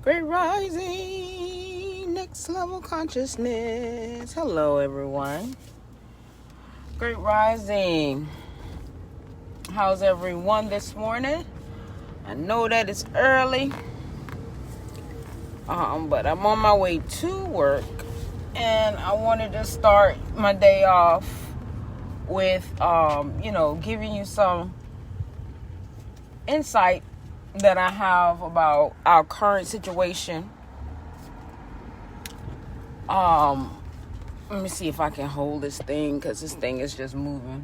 Great Rising, Next Level Consciousness. Hello, everyone. Great Rising. How's everyone this morning? I know that it's early, but I'm on my way to work, and I wanted to start my day off with, giving you some insight that I have about our current situation. Let me see if I can hold this thing, because this thing is just moving.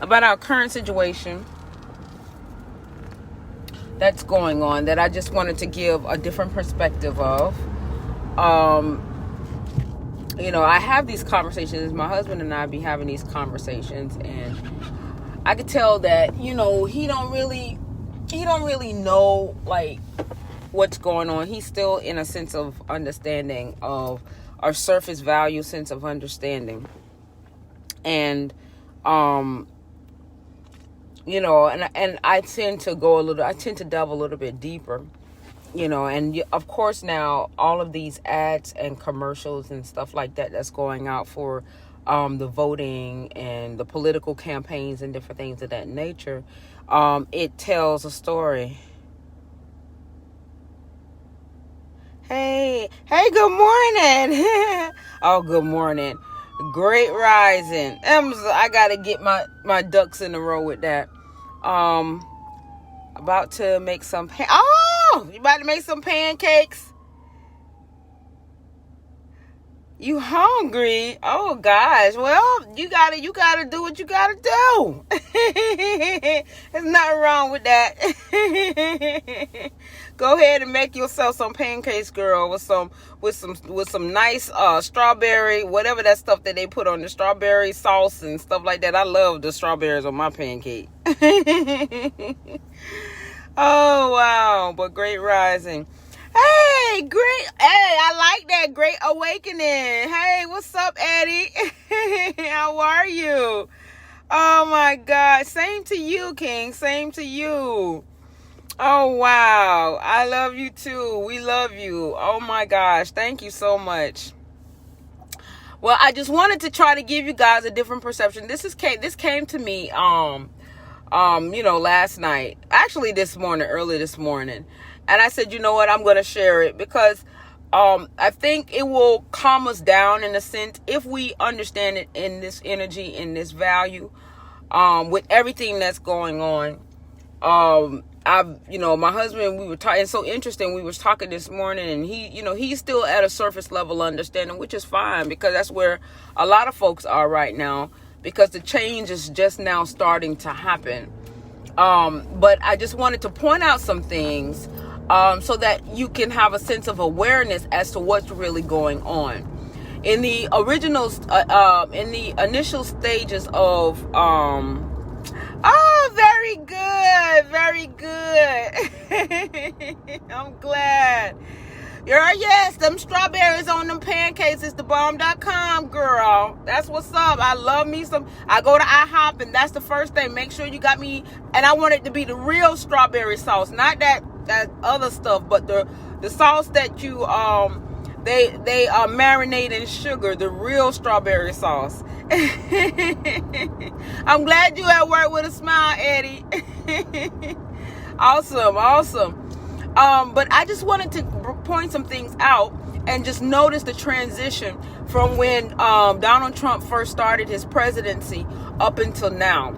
About our current situation that's going on, that I just wanted to give a different perspective of. I have these conversations. My husband and I be having these conversations, and I could tell that, he don't really know, like, what's going on. He's still in a sense of understanding of our surface value sense of understanding. And, and I tend to delve a little bit deeper. And of course now all of these ads and commercials and stuff like that that's going out for the voting and the political campaigns and different things of that nature, it tells a story. Hey, good morning. Oh, good morning. Great rising. I gotta get my ducks in a row with that. About to make some you about to make some pancakes? You hungry? Oh gosh. Well, you gotta do what you gotta do. There's nothing wrong with that. Go ahead and make yourself some pancakes, girl, with some nice strawberry, whatever that stuff that they put on the strawberry sauce and stuff like that. I love the strawberries on my pancake. Oh wow, but great rising. Hey, I like that. Great awakening. Hey, what's up, Eddie? How are you? Oh my God. Same to you, King. Same to you. Oh wow. I love you too. We love you. Oh my gosh. Thank you so much. Well, I just wanted to try to give you guys a different perception. This came to me last night, actually early this morning. And I said, you know what, I'm going to share it because I think it will calm us down in a sense if we understand it in this energy, in this value, with everything that's going on. My husband, we were talking, it's so interesting. We was talking this morning, and he's still at a surface level understanding, which is fine because that's where a lot of folks are right now, because the change is just now starting to happen. But I just wanted to point out some things so that you can have a sense of awareness as to what's really going on. In the initial stages of, very good. I'm glad. Yes, them strawberries on them pancakes is the bomb.com, girl. That's what's up. I love me some. I go to IHOP, and that's the first thing. Make sure you got me, and I want it to be the real strawberry sauce, not that other stuff, but the sauce that you they marinate in sugar, the real strawberry sauce. I'm glad you at work with a smile, Eddie. Awesome. But I just wanted to point some things out and just notice the transition from when Donald Trump first started his presidency up until now.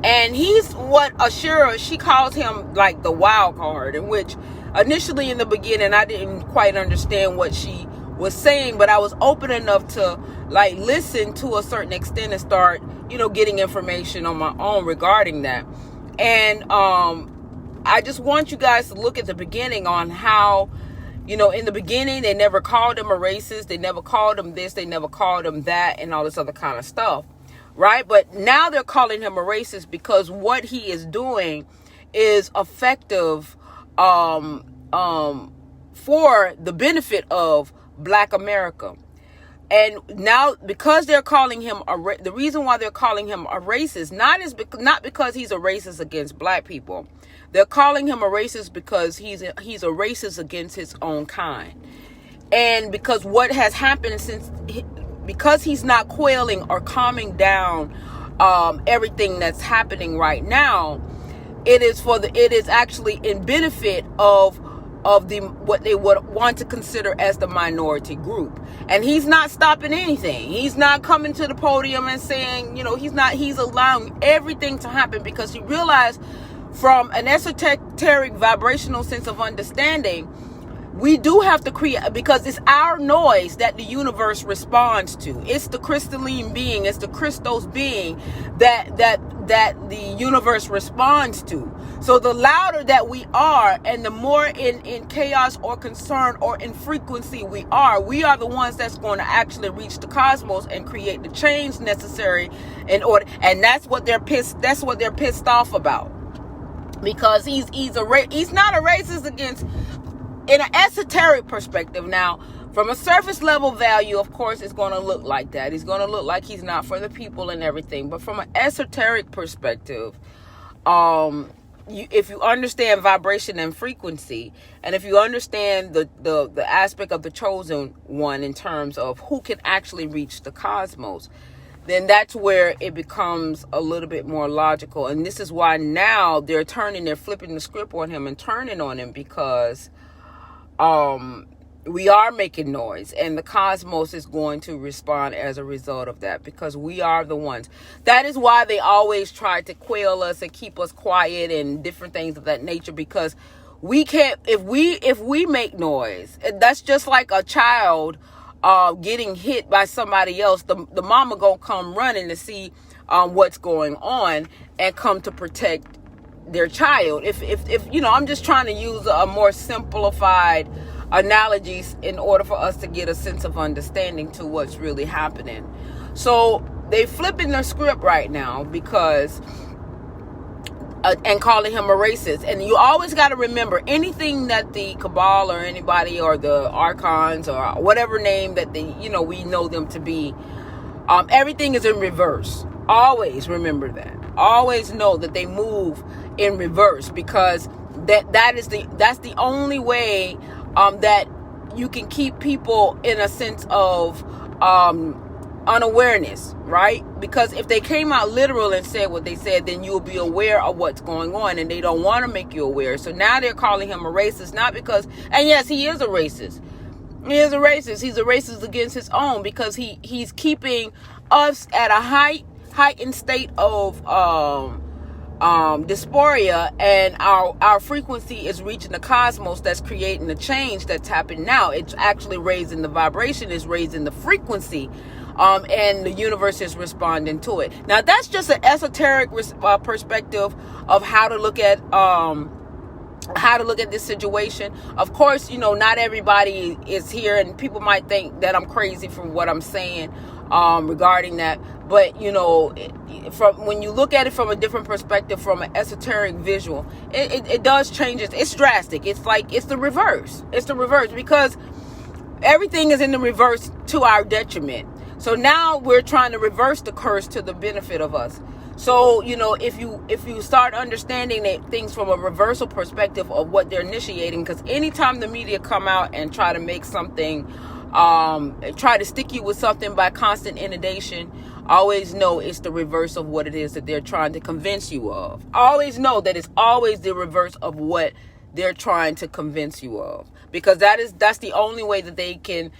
And he's what Ashura, she calls him like the wild card, in which initially in the beginning I didn't quite understand what she was saying, but I was open enough to like listen to a certain extent and start, getting information on my own regarding that. And I just want you guys to look at the beginning on how, in the beginning, they never called him a racist. They never called him this. They never called him that and all this other kind of stuff. Right. But now they're calling him a racist because what he is doing is effective for the benefit of Black America. And now, because they're calling him the reason why they're calling him a racist, not because he's a racist against black people. They're calling him a racist because he's a racist against his own kind. And because what has happened because he's not quelling or calming down everything that's happening right now, it is actually in benefit of what they would want to consider as the minority group. And he's not stopping anything. He's not coming to the podium and saying, he's allowing everything to happen, because he realized from an esoteric vibrational sense of understanding, we do have to create, because it's our noise that the universe responds to. It's the crystalline being, it's the Christos being that the universe responds to. So the louder that we are, and the more in chaos or concern or in frequency we are the ones that's going to actually reach the cosmos and create the change necessary in order. And that's what they're pissed off about, because he's not a racist against, in an esoteric perspective. Now, from a surface level value, of course, it's going to look like that. He's going to look like he's not for the people and everything. But from an esoteric perspective, if you understand vibration and frequency, and if you understand the aspect of the chosen one in terms of who can actually reach the cosmos, then that's where it becomes a little bit more logical. And this is why now they're flipping the script on him and turning on him, because we are making noise, and the cosmos is going to respond as a result of that, because we are the ones. That is why they always try to quail us and keep us quiet and different things of that nature, because we can't, if we make noise, that's just like a child getting hit by somebody else. The mama gonna come running to see what's going on and come to protect their child. If I'm just trying to use a more simplified analogies in order for us to get a sense of understanding to what's really happening. So they flipping their script right now, because and calling him a racist. And you always got to remember, anything that the cabal or anybody or the archons or whatever name that we know them to be, everything is in reverse. Always remember that. Always know that they move in reverse, because that's the only way that you can keep people in a sense of unawareness, right? Because if they came out literal and said what they said, then you'll be aware of what's going on, and they don't want to make you aware. So now they're calling him a racist, not because, and yes, he is a racist. He is a racist. He's a racist against his own, because he's keeping us at a heightened state of dysphoria, and our frequency is reaching the cosmos, that's creating the change that's happening now. It's actually raising the vibration, is raising the frequency, and the universe is responding to it. Now, that's just an esoteric perspective of how to look at this situation. Of course, not everybody is here, and people might think that I'm crazy for what I'm saying regarding that. But from when you look at it from a different perspective, from an esoteric visual, it does change it. It's drastic. It's like it's the reverse. It's the reverse, because everything is in the reverse to our detriment. So now we're trying to reverse the curse to the benefit of us. So if you start understanding things from a reversal perspective of what they're initiating, because anytime the media come out and try to make something, try to stick you with something by constant inundation, always know it's the reverse of what it is that they're trying to convince you of. Always know that it's always the reverse of what they're trying to convince you of, because that's the only way that they can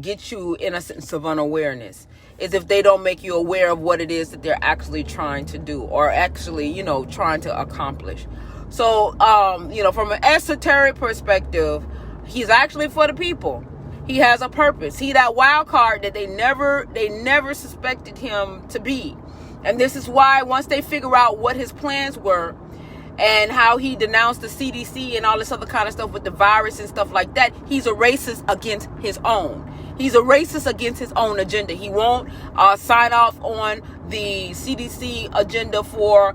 get you in a sense of unawareness, is if they don't make you aware of what it is that they're actually trying to do, or actually trying to accomplish. So from an esoteric perspective, he's actually for the people. He has a purpose. He that wild card that they never suspected him to be. And this is why, once they figure out what his plans were, and how he denounced the CDC and all this other kind of stuff with the virus and stuff like that, he's a racist against his own. He's a racist against his own agenda. He won't sign off on the CDC agenda for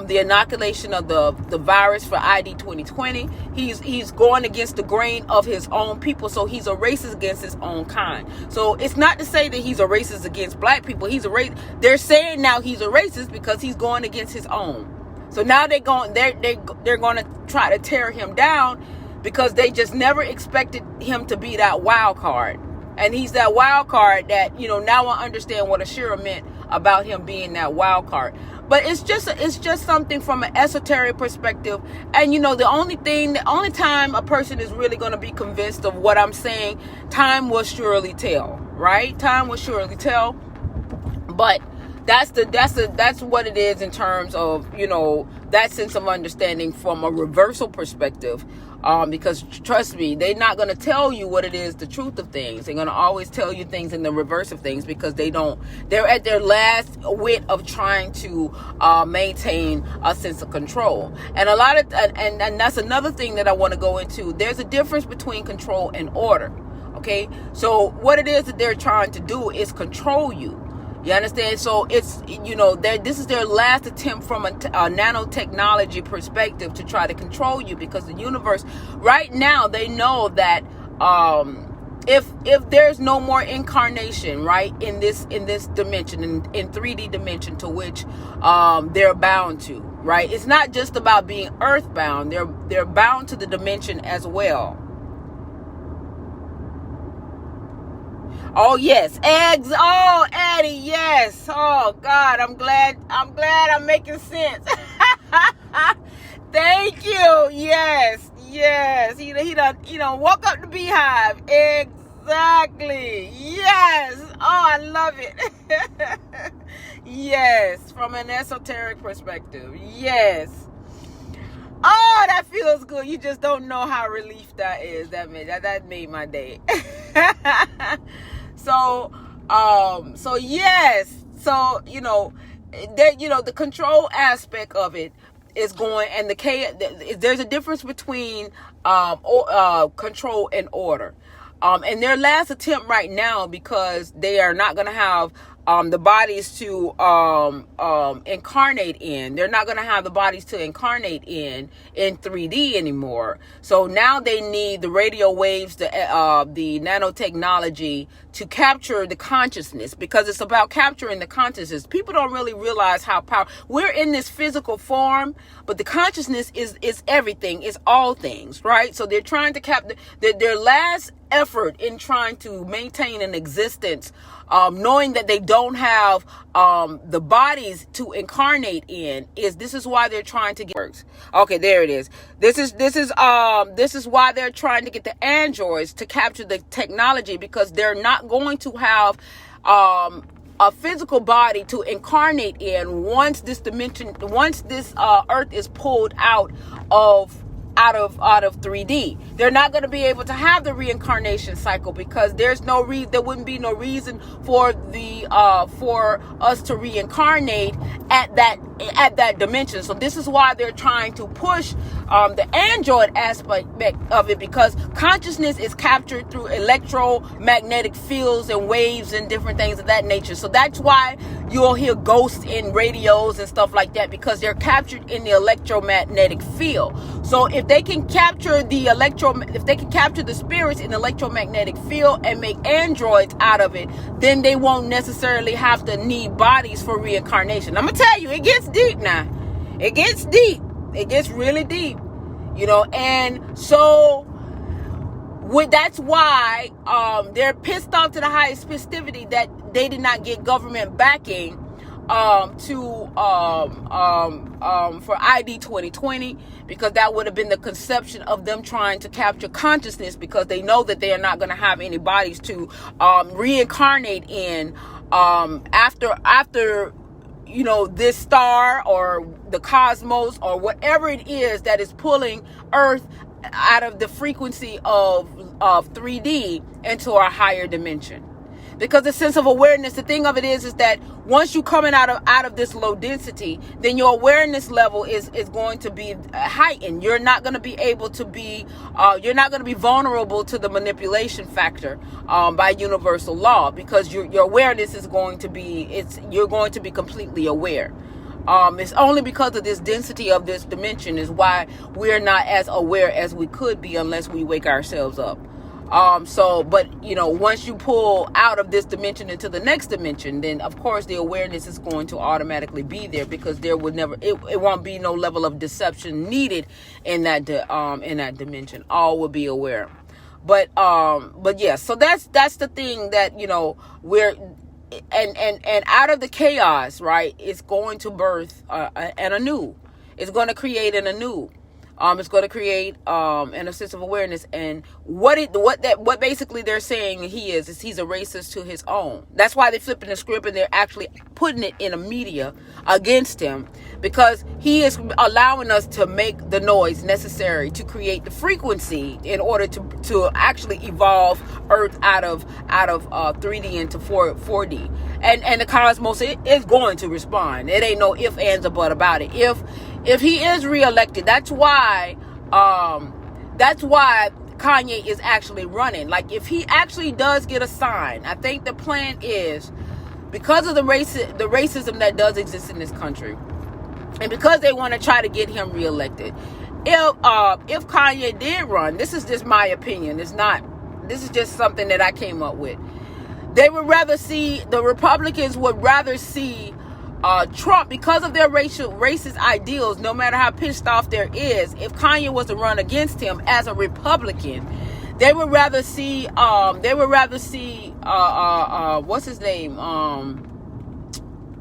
the inoculation of the virus for ID 2020. He's going against the grain of his own people. So he's a racist against his own kind. So it's not to say that he's a racist against black people. They're saying now he's a racist because he's going against his own. So now they're going to try to tear him down because they just never expected him to be that wild card. And he's that wild card that, now I understand what Ashura meant about him being that wild card. But it's just something from an esoteric perspective. And, the only time a person is really going to be convinced of what I'm saying, time will surely tell, right? Time will surely tell. But that's what it is in terms of, that sense of understanding from a reversal perspective. Because trust me, they're not going to tell you what it is, the truth of things. They're going to always tell you things in the reverse of things because they're at their last wit of trying to maintain a sense of control. And and that's another thing that I want to go into. There's a difference between control and order. Okay. So what it is that they're trying to do is control you. You understand? So it's, this is their last attempt from a nanotechnology perspective to try to control you, because the universe right now, they know that if there's no more incarnation, right, in this dimension, in 3D dimension to which they're bound to, right? It's not just about being earthbound. They're bound to the dimension as well. Oh yes, eggs. Oh, Eddie, yes. Oh God, I'm glad I'm making sense. Thank you. Yes. He done woke up the beehive. Exactly. Yes. Oh, I love it. Yes, from an esoteric perspective. Yes. Oh, that feels good. You just don't know how relief that is. That made my day. So yes. So, the control aspect of it is going, and there's a difference between control and order. And their last attempt right now, because they are not going to have the bodies to incarnate in. They're not going to have the bodies to incarnate in 3D anymore. So now they need the radio waves, the nanotechnology to capture the consciousness, because it's about capturing the consciousness. People don't really realize how powerful we're in this physical form, but the consciousness is everything, is all things, right? So they're trying to capture their last effort in trying to maintain an existence, knowing that they don't have the bodies to incarnate in. This is why they're trying to get. Okay, there it is. This is why they're trying to get the androids to capture the technology, because they're not going to have a physical body to incarnate in once this earth is pulled out of 3D. They're not going to be able to have the reincarnation cycle, because there wouldn't be no reason for us to reincarnate at that dimension. So this is why they're trying to push the android aspect of it, because consciousness is captured through electromagnetic fields and waves and different things of that nature. So that's why you'll hear ghosts in radios and stuff like that, because they're captured in the electromagnetic field. So if they can capture the spirits in the electromagnetic field and make androids out of it, then they won't necessarily have to need bodies for reincarnation. I'm gonna tell you, it gets deep now. It gets deep. It gets really deep, and so that's why they're pissed off to the highest festivity that they did not get government backing for ID 2020, because that would have been the conception of them trying to capture consciousness, because they know that they are not going to have any bodies to reincarnate in after this star or the cosmos or whatever it is that is pulling Earth out of the frequency of 3D into a higher dimension. Because the sense of awareness, the thing of it is that once you coming out of this low density, then your awareness level is going to be heightened. You're not going to be able to be, you're not going to be vulnerable to the manipulation factor by universal law, because your awareness is going to be, you're going to be completely aware. It's only because of this density of this dimension is why we're not as aware as we could be unless we wake ourselves up. But once you pull out of this dimension into the next dimension, then of course the awareness is going to automatically be there, because there would never, it won't be no level of deception needed in that dimension. All will be aware. But yeah, so that's the thing that, we're, and out of the chaos, right, it's going to birth, an anew. It's going to create an anew. It's going to create a sense of awareness, and what basically they're saying he's a racist to his own. That's why they're flipping the script and they're actually putting it in a media against him, because he is allowing us to make the noise necessary to create the frequency in order to actually evolve Earth out of 3D into 4D, and the cosmos is going to respond. It ain't no if, ands, or but about it. If he is reelected, that's why Kanye is actually running. Like, if he actually does get a sign, I think the plan is, because of the racism that does exist in this country, and because they want to try to get him reelected, if Kanye did run, this is just my opinion. This is just something that I came up with. The Republicans would rather see Trump, because of their racist ideals. No matter how pissed off there is, if Kanye was to run against him as a Republican, they would rather see what's his name,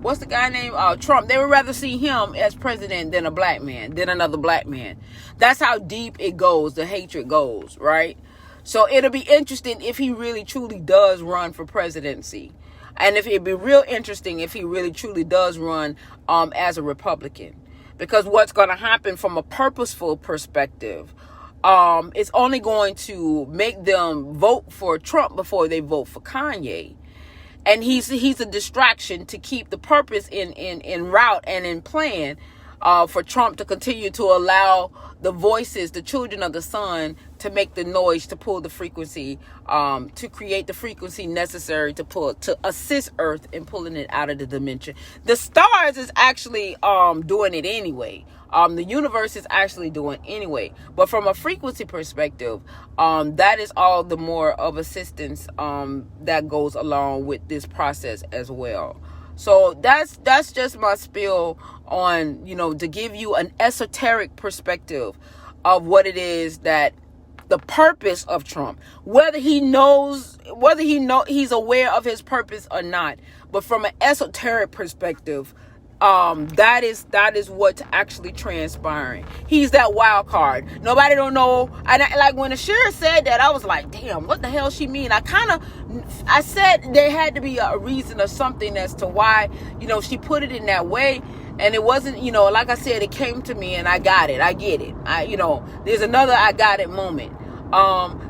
what's the guy name, Trump. They would rather see him as president than another black man. That's how deep it goes, the hatred goes, right? So it'll be interesting if he really truly does run for presidency. And if it'd be real interesting if he really truly does run as a Republican, because what's going to happen from a purposeful perspective, it's only going to make them vote for Trump before they vote for Kanye. And he's a distraction to keep the purpose in route and in plan for Trump to continue to allow the voices, the children of the sun, to make the noise, to pull the frequency, to create the frequency necessary to assist Earth in pulling it out of the dimension. The stars is actually doing it anyway. The universe is actually doing anyway. But from a frequency perspective, that is all the more of assistance that goes along with this process as well. So that's just my spiel on, to give you an esoteric perspective of what it is that the purpose of Trump, whether he's aware of his purpose or not. But from an esoteric perspective, that is what's actually transpiring. He's that wild card. Nobody don't know. And like when Ashira said that, I was like, damn, what the hell she mean? I said there had to be a reason or something as to why, she put it in that way. And it wasn't, like I said, it came to me and I got it. I get it. There's another I got it moment.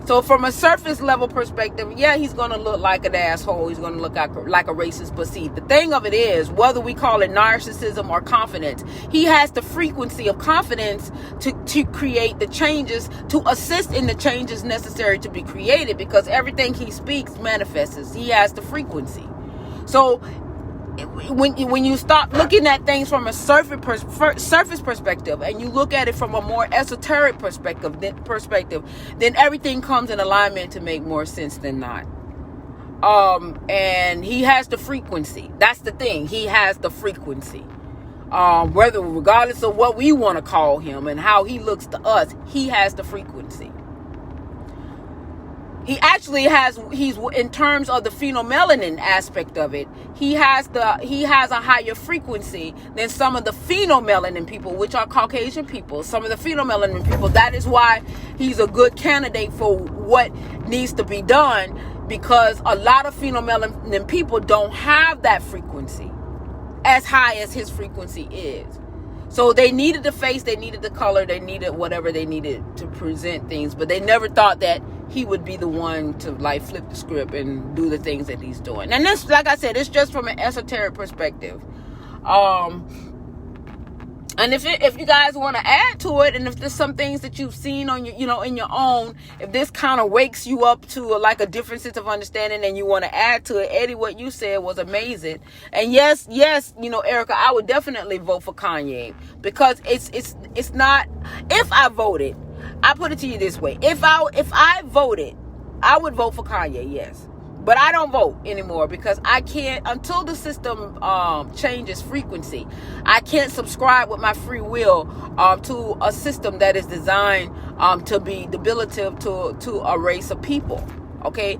So from a surface level perspective, yeah, he's going to look like an asshole. He's going to look like a racist. But see, the thing of it is, whether we call it narcissism or confidence, he has the frequency of confidence to create the changes, to assist in the changes necessary to be created, because everything he speaks manifests. He has the frequency. So when you stop looking at things from a surface perspective and you look at it from a more esoteric perspective, then everything comes in alignment to make more sense than not. And he has the frequency. That's the thing. He has the frequency. Regardless of what we want to call him and how he looks to us, he has the frequency. He actually he's in terms of the phenomelanin aspect of it, he has a higher frequency than some of the phenomelanin people, which are Caucasian people. Some of the phenomelanin people, that is why he's a good candidate for what needs to be done, because a lot of phenomelanin people don't have that frequency as high as his frequency is. So they needed the face, they needed the color, they needed whatever they needed to present things, but they never thought that he would be the one to like flip the script and do the things that he's doing. And this, like I said, it's just from an esoteric perspective. And if you guys want to add to it, and if there's some things that you've seen on your, in your own, if this kind of wakes you up to like a different sense of understanding and you want to add to it, Eddie, what you said was amazing. And yes, Erica, I would definitely vote for Kanye, because it's not, if I voted, I put it to you this way. If I voted, I would vote for Kanye, yes. But I don't vote anymore, because I can't, until the system changes frequency, I can't subscribe with my free will to a system that is designed to be debilitative to a race of people. Okay,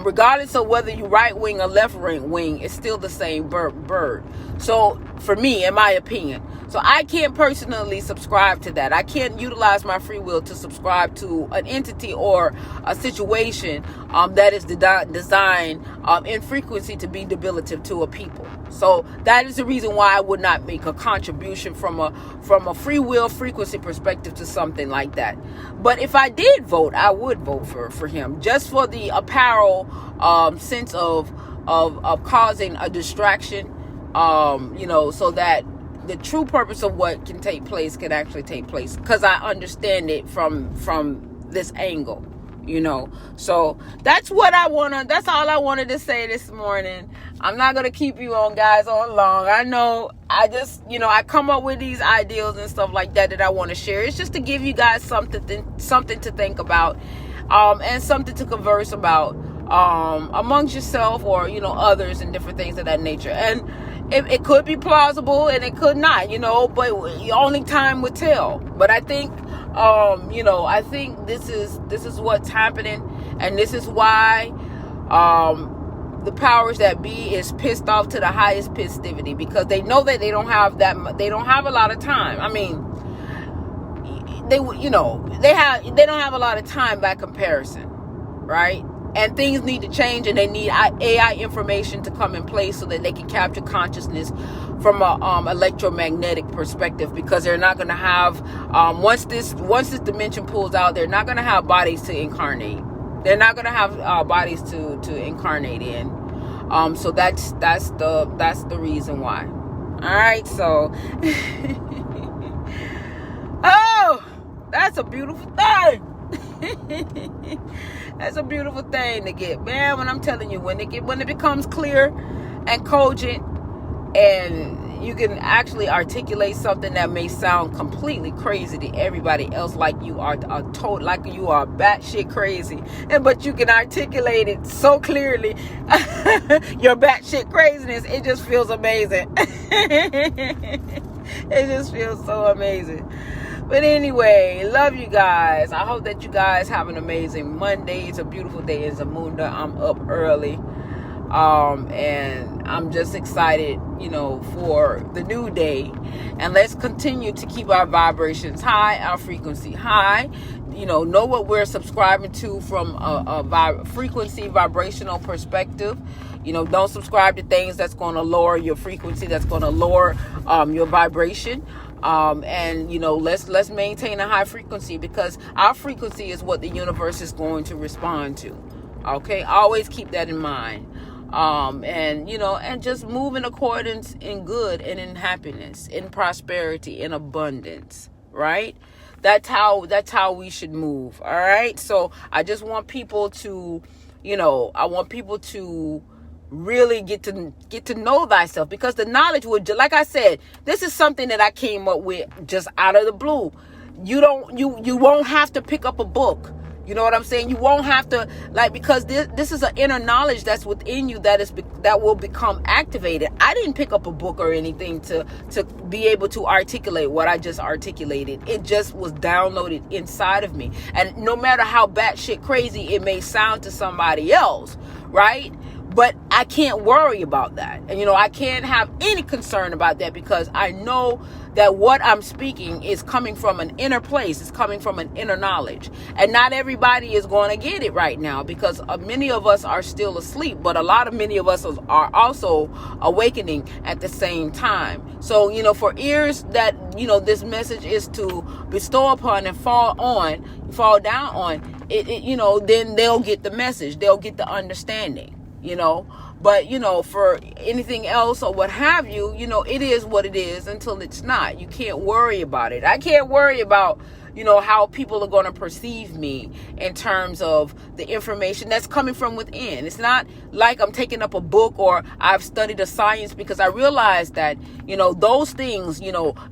regardless of whether you right wing or left wing, it's still the same bird. So for me, in my opinion, so I can't personally subscribe to that. I can't utilize my free will to subscribe to an entity or a situation that is designed in frequency to be debilitative to a people. So that is the reason why I would not make a contribution from a free will frequency perspective to something like that. But if I did vote, I would vote for him, just for the apparel sense of causing a distraction, so that the true purpose of what can take place can actually take place, because I understand it from this angle. So that's all I wanted to say this morning. I'm not going to keep you on long. I know I just, I come up with these ideals and stuff like that I want to share. It's just to give you guys something to think about, and something to converse about, amongst yourself or, others, and different things of that nature. And it could be plausible and it could not, but only time would tell. But I think, I think this is what's happening, and this is why the powers that be is pissed off to the highest festivity, because they know that they don't have a lot of time. I mean, they don't have a lot of time by comparison, right? And things need to change, and they need AI information to come in place so that they can capture consciousness from a electromagnetic perspective, because they're not going to have, once this dimension pulls out, they're not going to have bodies to incarnate. They're not going to have bodies to incarnate in. So that's the reason why. All right, so oh, that's a beautiful thing. That's a beautiful thing to get, man. When I'm telling you, when it becomes clear and cogent, and you can actually articulate something that may sound completely crazy to everybody else, like you are batshit crazy, but you can articulate it so clearly, your batshit craziness, it just feels amazing. It just feels so amazing. But anyway, love you guys. I hope that you guys have an amazing Monday. It's a beautiful day in Zamunda. I'm up early. And I'm just excited, for the new day. And let's continue to keep our vibrations high, our frequency high. Know what we're subscribing to from a frequency, vibrational perspective. Don't subscribe to things that's going to lower your frequency, that's going to lower your vibration. And let's maintain a high frequency, because our frequency is what the universe is going to respond to. Okay, always keep that in mind. And just move in accordance, in good and in happiness, in prosperity, in abundance, right? That's how we should move. All right. So I just want people to, really get to know thyself, because the knowledge would, like I said, this is something that I came up with just out of the blue. You won't have to pick up a book. You know what I'm saying? You won't have to, because this is an inner knowledge that's within you that will become activated. I didn't pick up a book or anything to be able to articulate what I just articulated. It just was downloaded inside of me. And no matter how batshit crazy it may sound to somebody else, right? But I can't worry about that. And, I can't have any concern about that, because I know that what I'm speaking is coming from an inner place. It's coming from an inner knowledge. And not everybody is going to get it right now, because many of us are still asleep. But many of us are also awakening at the same time. So, for ears that, this message is to bestow upon and fall down on, then they'll get the message, they'll get the understanding, but for anything else or what have you, it is what it is until it's not. You can't worry about it. I can't worry about how people are going to perceive me in terms of the information that's coming from within. It's not like I'm taking up a book or I've studied a science, because I realize that, those things,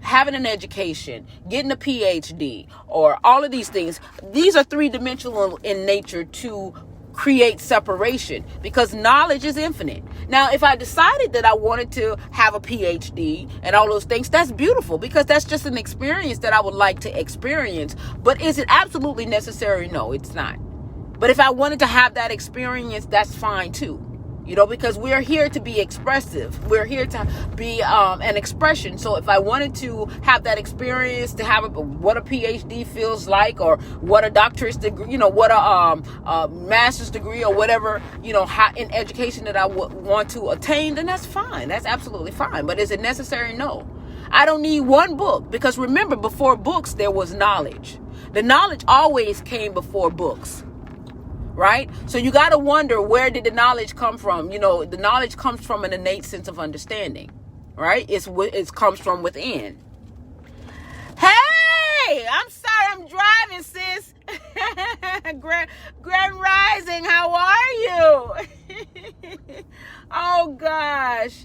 having an education, getting a PhD, or all of these things, these are three-dimensional in nature to create separation, because knowledge is infinite. Now, if I decided that I wanted to have a PhD and all those things, that's beautiful, because that's just an experience that I would like to experience. But is it absolutely necessary? No, it's not. But if I wanted to have that experience, that's fine too. Because we're here to be expressive. We're here to be an expression. So if I wanted to have that experience, to have what a PhD feels like, or what a doctorate degree, what a master's degree, or whatever, in education that I would want to attain, then that's fine. That's absolutely fine. But is it necessary? No. I don't need one book, because remember, before books, there was knowledge. The knowledge always came before books. Right? So you got to wonder, where did the knowledge come from? The knowledge comes from an innate sense of understanding, right? It comes from within. Hey, I'm sorry, I'm driving, sis. Grand Rising, how are you? Oh gosh.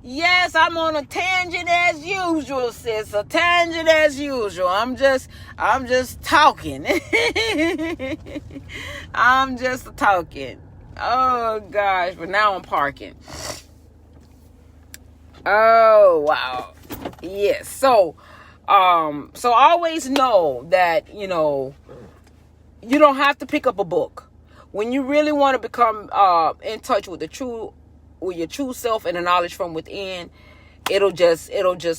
Yes, I'm on a tangent as usual, sis. A tangent as usual. I'm just talking. I'm just talking. Oh gosh, but now I'm parking. Oh wow. Yes. So always know that, you don't have to pick up a book. When you really want to become in touch with your true self and the knowledge from within, it'll just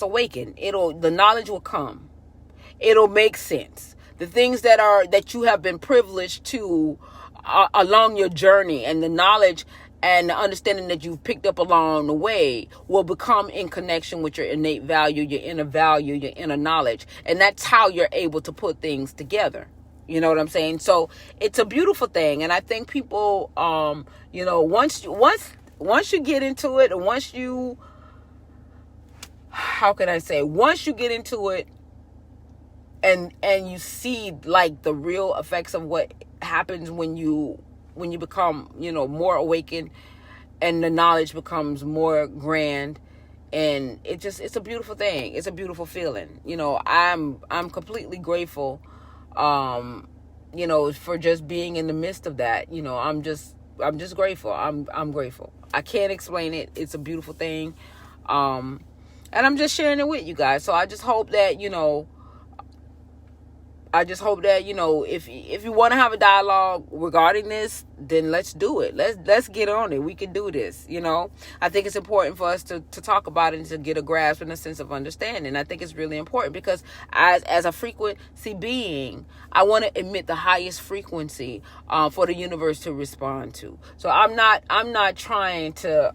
awaken. The knowledge will come. It'll make sense. The things that you have been privileged to along your journey, and the knowledge and the understanding that you've picked up along the way, will become in connection with your innate value, your inner knowledge. And that's how you're able to put things together. You know what I'm saying? So it's a beautiful thing. And I think people, once you get into it, and once you get into it and you see like the real effects of what happens when you become, more awakened, and the knowledge becomes more grand, and it's a beautiful thing. It's a beautiful feeling. I'm completely grateful, for just being in the midst of that. I'm just grateful. I'm grateful. I can't explain it. It's a beautiful thing. And I'm just sharing it with you guys. So I just hope that, if you want to have a dialogue regarding this, then let's do it. Let's get on it. We can do this. I think it's important for us to talk about it and to get a grasp and a sense of understanding. I think it's really important, because as a frequency being, I want to emit the highest frequency for the universe to respond to. So I am not trying to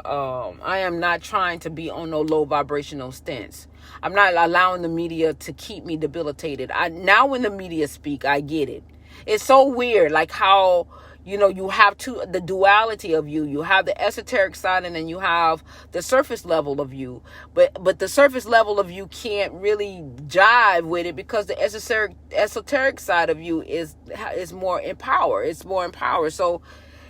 be on no low vibrational stance. I'm not allowing the media to keep me debilitated. Now when the media speak, I get it. It's so weird, like how, you have the duality of you. You have the esoteric side, and then you have the surface level of you. But the surface level of you can't really jive with it, because the esoteric side of you is more in power. It's more in power. So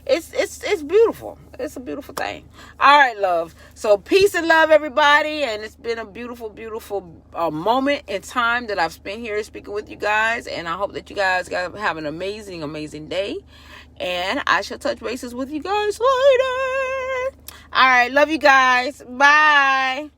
it's beautiful. It's a beautiful thing. All right, love. So peace and love, everybody. And it's been a beautiful, beautiful moment in time that I've spent here speaking with you guys. And I hope that you guys have an amazing, amazing day. And I shall touch bases with you guys later. All right. Love you guys. Bye.